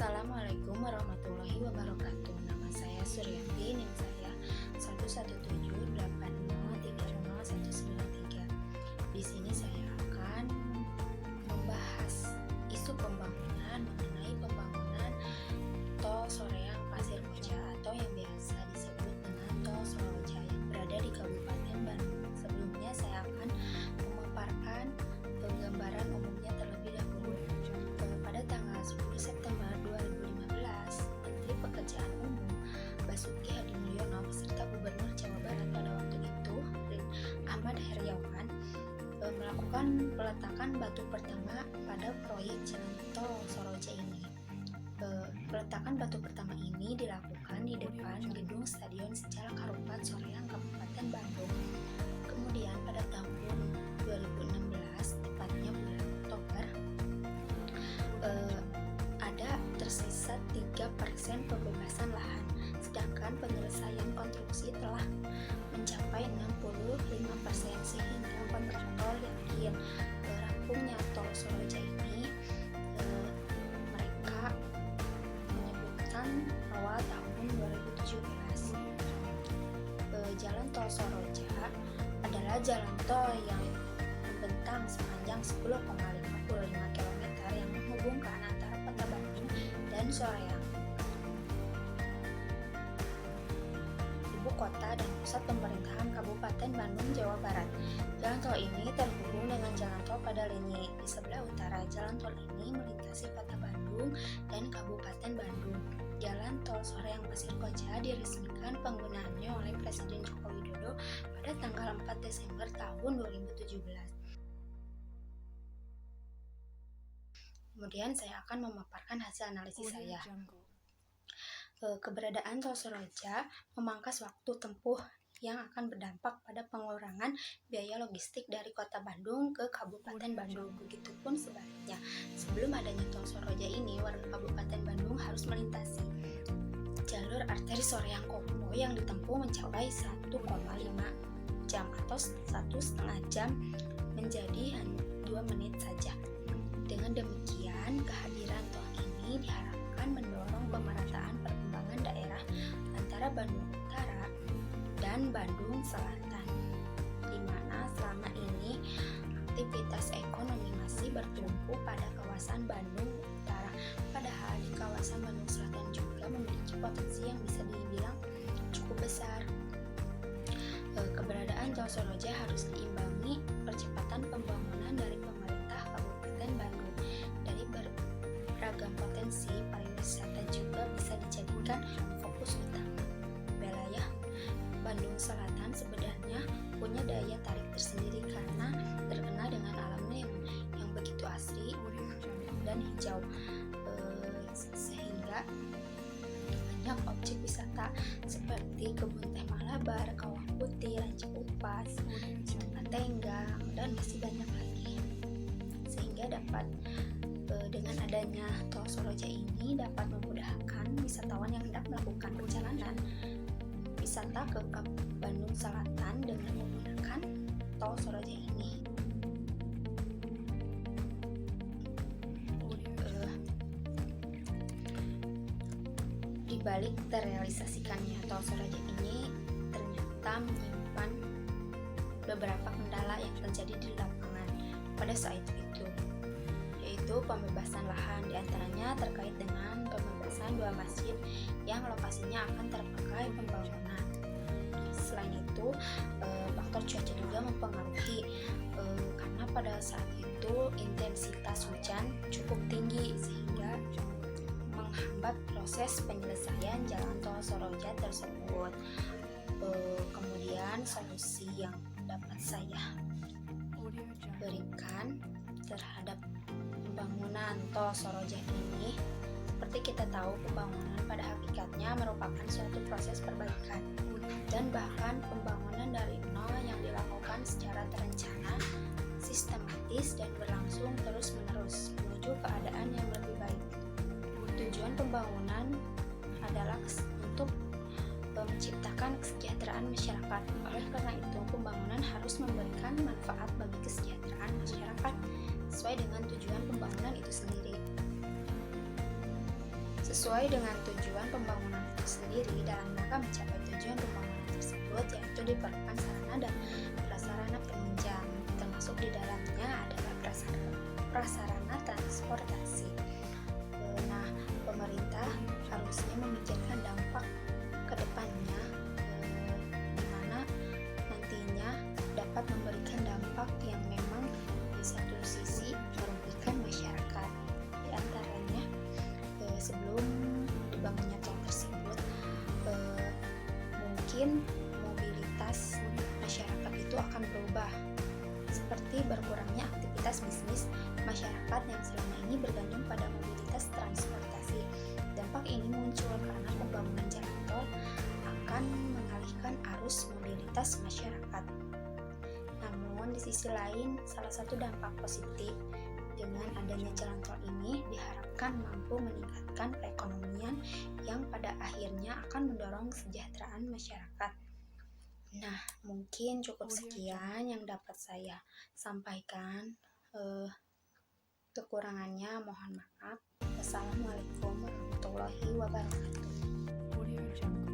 Assalamualaikum warahmatullahi wabarakatuh. Nama saya Suryanti, NIM saya 1178030301993. Di sini saya akan membahas isu pembangunan mengenai pembangunan Tol Soreang Pasir Koja atau yang biasa disebut dengan Tol Soroja yang berada di Kabupaten Bandung. Sebelumnya saya akan memaparkan gambaran umumnya terlebih dahulu. Pada tanggal 10 September 2015, Menteri Pekerjaan Umum Basuki Hadi Mulyono beserta Gubernur Jawa Barat pada waktu itu, Ahmad Heriawan, melakukan peletakan batu pertama pada proyek jalan tol Soroja ini. Peletakan batu pertama ini dilakukan di depan gedung Stadion Sejalak Harupat Soreang, Kabupaten Bandung. Kemudian pada tahun 2016, tepatnya bulan Oktober, ada tersisa 3% pembebasan lahan, sedangkan penyelesaian konstruksi telah mencapai 65%, sehingga kontraktor yakin rampungnya tol Soroja ini mereka menyebutkan awal tahun 2017. Jalan tol Soroja adalah jalan tol yang membentang sepanjang 10,55 km yang menghubungkan antara Kota Bandung dan Soreang, ibu kota dan pusat pemerintahan Kabupaten Bandung, Jawa Barat. Jalan tol ini terhubung dengan jalan tol Padalenyi. Di sebelah utara jalan tol ini melintasi Kota Bandung dan Kabupaten Bandung. Jalan tol Soreang Pasir Koja diresmikan penggunaannya oleh Presiden Joko Widodo pada tanggal 4 Desember tahun 2017. Kemudian saya akan memaparkan hasil analisis saya. Keberadaan tol Soroja memangkas waktu tempuh yang akan berdampak pada pengurangan biaya logistik dari Kota Bandung ke Kabupaten Bandung. Begitupun sebaliknya, sebelum adanya tol Soroja ini, warga Kabupaten Bandung harus melintasi jalur arteri Soreang Kopo yang ditempuh mencapai 1,5 jam atau 1,5 jam menjadi hanya 2 menit saja. Dengan demikian, kehadiran tol ini diharapkan mendorong pemerataan perkembangan daerah antara Bandung Utara dan Bandung Selatan, di mana selama ini aktivitas ekonomi masih bertumpu pada kawasan Bandung Utara, padahal di kawasan Bandung Selatan juga memiliki potensi yang bisa dibilang cukup besar. Keberadaan tol Soroja harus diimbangi percepatan pembangunan dari pemerintah Kabupaten Bandung. Dari beragam potensi, pariwisata juga bisa dijadikan fokus utama. Wilayah Bandung Selatan sebenarnya punya daya tarik tersendiri karena terkenal dengan alamnya yang begitu asri dan hijau, sehingga banyak objek wisata seperti kebun teh Malabar, Kawah Putih, Ranca Upas, Tenggang, dan masih banyak lagi. Sehingga dapat dengan adanya tol Soroja ini dapat memudahkan wisatawan yang hendak melakukan perjalanan wisata ke Bandung Selatan dengan menggunakan tol Soroja ini. Di balik terrealisasikannya tol Soroja ini ternyata menyimpan beberapa kendala yang terjadi di lapangan pada saat itu, yaitu pembebasan lahan, diantaranya terkait dengan pembebasan 2 masjid yang lokasinya akan terpakai pembangunan. Selain itu, faktor cuaca juga mempengaruhi, karena pada saat itu intensitas hujan cukup tinggi sehingga menghambat proses penyelesaian jalan tol Soroja tersebut. Kemudian solusi yang dapat saya berikan terhadap pembangunan tol Soroja ini, seperti kita tahu, pembangunan pada hakikatnya merupakan suatu proses perbaikan dan bahkan pembangunan dari nol yang dilakukan secara terencana, sistematis, dan berlangsung terus-menerus menuju keadaan yang lebih baik. Tujuan pembangunan adalah untuk menciptakan kesejahteraan masyarakat. Oleh karena itu, pembangunan harus memberikan manfaat bagi kesejahteraan masyarakat sesuai dengan tujuan pembangunan itu sendiri. sesuai dengan tujuan pembangunan itu sendiri. Dalam rangka mencapai tujuan pembangunan tersebut, yaitu diperlukan sarana dan prasarana penunjang, termasuk di dalamnya adalah prasarana transportasi. Nah, pemerintah harusnya memikirkan dampak ke depannya, di mana nantinya dapat memberikan dampak yang memang di satu sisi merugikan masyarakat. Di antaranya, sebelum dibangunnya tol tersebut, mungkin mobilitas masyarakat itu akan berubah, seperti berkurangnya aktivitas bisnis masyarakat yang selama ini bergantung pada mobilitas transportasi. Dampak ini muncul karena pembangunan jalan tol akan mengalihkan arus mobilitas masyarakat. Namun di sisi lain, salah satu dampak positif dengan adanya jalan tol ini diharapkan mampu meningkatkan perekonomian yang pada akhirnya akan mendorong kesejahteraan masyarakat. Nah, mungkin cukup sekian yang dapat saya sampaikan. Kekurangannya mohon maaf. Wassalamualaikum warahmatullahi wabarakatuh.